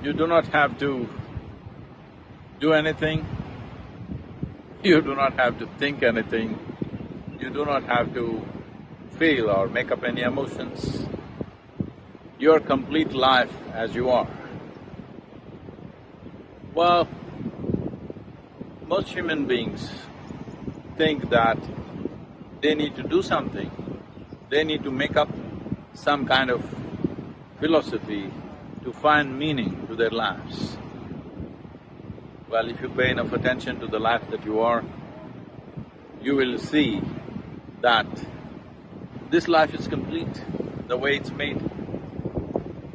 You do not have to do anything, you do not have to think anything, you do not have to feel or make up any emotions. Your complete life as you are. Well, most human beings think that they need to do something, they need to make up some kind of philosophy to find meaning to their lives. Well, if you pay enough attention to the life that you are, you will see that this life is complete the way it's made.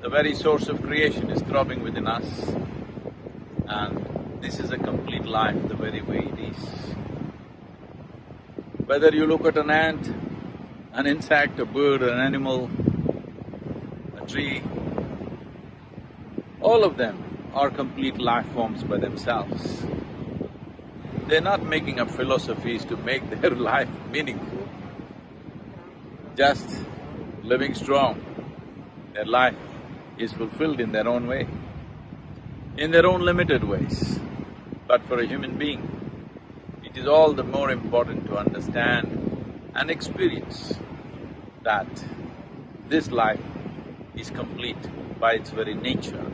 The very source of creation is throbbing within us, and this is a complete life the very way it is. Whether you look at an ant, an insect, a bird, an animal, a tree, all of them are complete life forms by themselves. They're not making up philosophies to make their life meaningful, just living strong. Their life is fulfilled in their own way, in their own limited ways. But for a human being, it is all the more important to understand and experience that this life is complete by its very nature.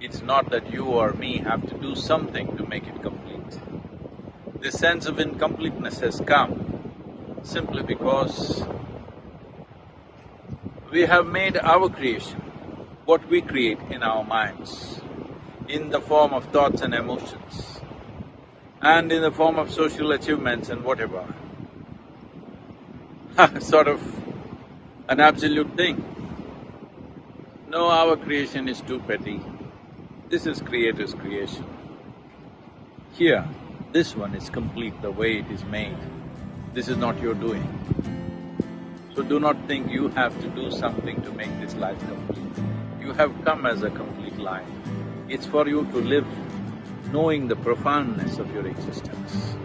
It's not that you or me have to do something to make it complete. This sense of incompleteness has come simply because we have made our creation, what we create in our minds, in the form of thoughts and emotions, and in the form of social achievements and whatever, sort of an absolute thing. No, our creation is too petty. This is Creator's creation. Here, this one is complete the way it is made. This is not your doing. So do not think you have to do something to make this life complete. You have come as a complete life. It's for you to live knowing the profoundness of your existence.